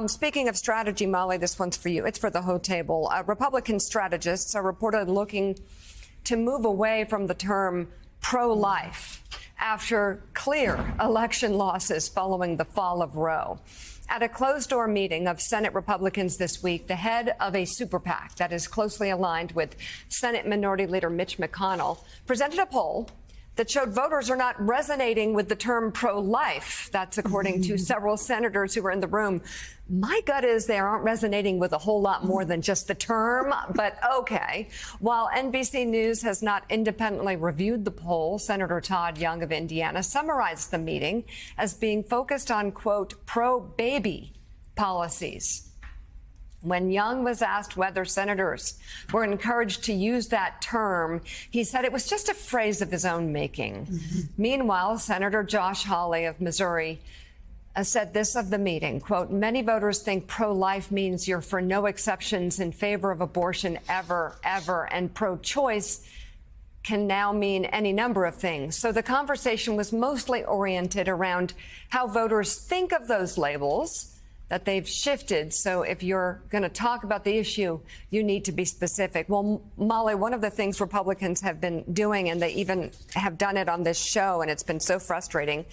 Speaking of strategy, Molly, this one's for you. It's for the whole table. Republican strategists are reported looking to move away from the term pro-life after clear election losses following the fall of Roe. At a closed-door meeting of Senate Republicans this week, the head of a super PAC that is closely aligned with Senate Minority Leader Mitch McConnell presented a poll that showed voters are not resonating with the term pro-life. That's according to several senators who were in the room. My gut is they aren't resonating with a whole lot more than just the term, but okay. While NBC News has not independently reviewed the poll, Senator Todd Young of Indiana summarized the meeting as being focused on, quote, pro-baby policies. When Young was asked whether senators were encouraged to use that term, he said it was just a phrase of his own making. Meanwhile, Senator Josh Hawley of Missouri said this of the meeting, quote, many voters think pro-life means you're for no exceptions in favor of abortion ever, and pro-choice can now mean any number of things. So the conversation was mostly oriented around how voters think of those labels, that they've shifted. So if you're going to talk about the issue, you need to be specific. Well, Molly, one of the things Republicans have been doing, and they even have done it on this show, and it's been so frustrating,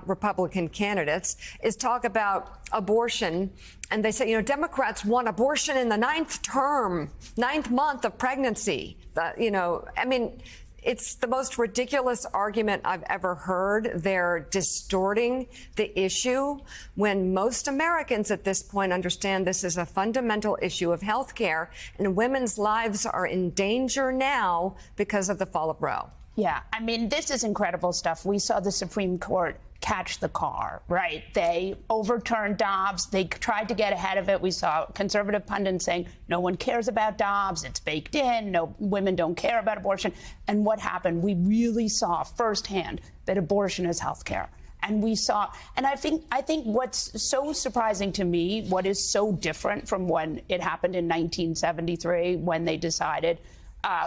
Republican candidates, is talk about abortion. And they say, you know, Democrats want abortion in the ninth month of pregnancy. It's the most ridiculous argument I've ever heard. They're distorting the issue when most Americans at this point understand this is a fundamental issue of health care, and women's lives are in danger now because of the fall of Roe. Yeah, I mean, this is incredible stuff. We saw the Supreme Court catch the car, right? They overturned Dobbs. They tried to get ahead of it. We saw conservative pundits saying no one cares about Dobbs. It's baked in. No, women don't care about abortion. And what happened? We really saw firsthand that abortion is health care. And we saw, and I think what's so surprising to me, what is so different from when it happened in 1973, when they decided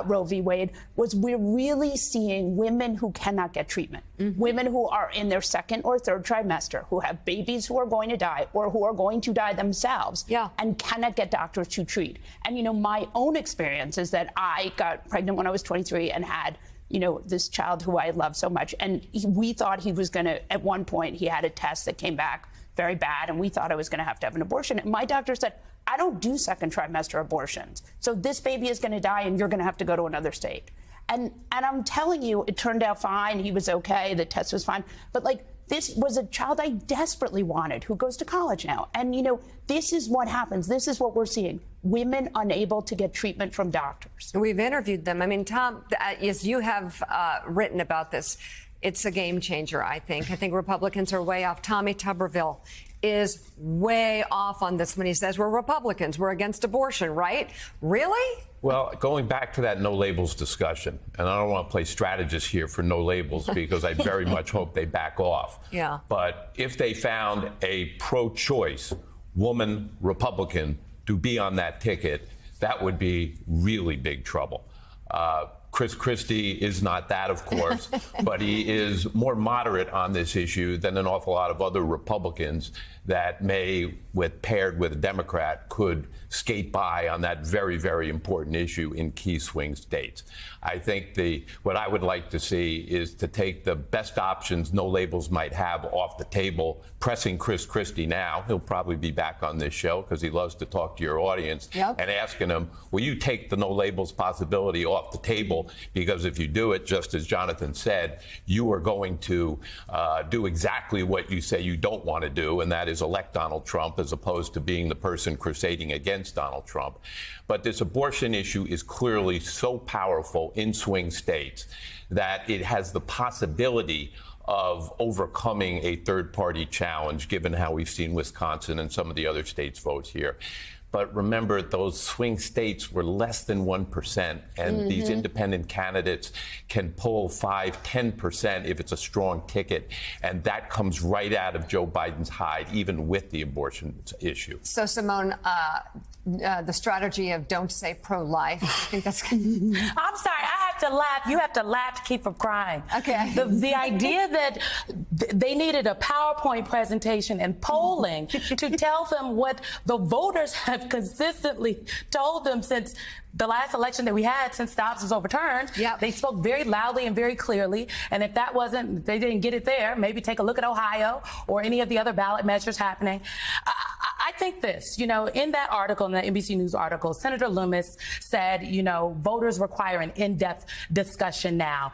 Roe v. Wade, was we're really seeing women who cannot get treatment, women who are in their second or third trimester, who have babies who are going to die or who are going to die themselves, and cannot get doctors to treat. And, you know, my own experience is that I got pregnant when I was 23 and had, you know, this child who I love so much. And we thought he was going to, at one point, he had a test that came back very bad, and we thought I was going to have an abortion. And my doctor said, I don't do second trimester abortions. So this baby is going to die and you're going to have to go to another state. And I'm telling you, it turned out fine. He was okay. The test was fine. But like, this was a child I desperately wanted who goes to college now. And, you know, this is what happens. This is what we're seeing. Women unable to get treatment from doctors. We've interviewed them. I mean, Tom, as you have written about this, it's a game changer, I think. I think Republicans are way off. Tommy Tuberville is way off on this when he says we're Republicans, we're against abortion, right? Really? Well, going back to that no labels discussion, and I don't want to play strategist here for no labels because I very much hope they back off. Yeah. But if they found a pro-choice woman Republican to be on that ticket, that would be really big trouble. Chris Christie is not that, of course, but he is more moderate on this issue than an awful lot of other Republicans that may, paired with a Democrat, could skate by on that very, very important issue in key swing states. I think what I would like to see is to take the best options no labels might have off the table, pressing Chris Christie now. He'll probably be back on this show because he loves to talk to your audience, and asking him, will you take the no labels possibility off the table? Because if you do it, just as Jonathan said, you are going to do exactly what you say you don't want to do, and that is elect Donald Trump as opposed to being the person crusading against Donald Trump. But this abortion issue is clearly so powerful in swing states that it has the possibility of overcoming a third-party challenge, given how we've seen Wisconsin and some of the other states vote here. But remember, those swing states were less than 1%, and these independent candidates can pull 5, 10% if it's a strong ticket, and that comes right out of Joe Biden's hide, even with the abortion issue. So, Simone, the strategy of don't say pro-life, I think that's... I'm sorry, I have have to laugh. You have to laugh to keep from crying. Okay. The idea that they needed a PowerPoint presentation and polling to tell them what the voters have consistently told them since the last election that we had, since Dobbs was overturned. Yep. They spoke very loudly and very clearly. And if they didn't get it there, maybe take a look at Ohio or any of the other ballot measures happening. I think this, in that article, in the NBC News article, Senator Loomis said, voters require an in-depth discussion now.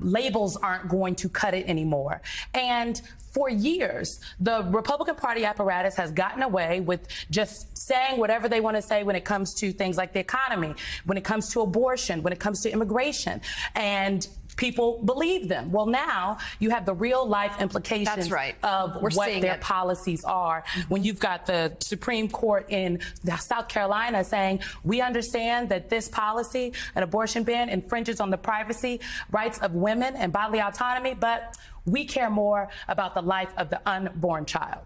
Labels aren't going to cut it anymore. And for years, the Republican Party apparatus has gotten away with just saying whatever they want to say when it comes to things like the economy, when it comes to abortion, when it comes to immigration. And people believe them. Well, now you have the real life implications That's right. of We're what seeing their it. policies are. When you've got the Supreme Court in South Carolina saying, we understand that this policy, an abortion ban, infringes on the privacy rights of women and bodily autonomy, but we care more about the life of the unborn child.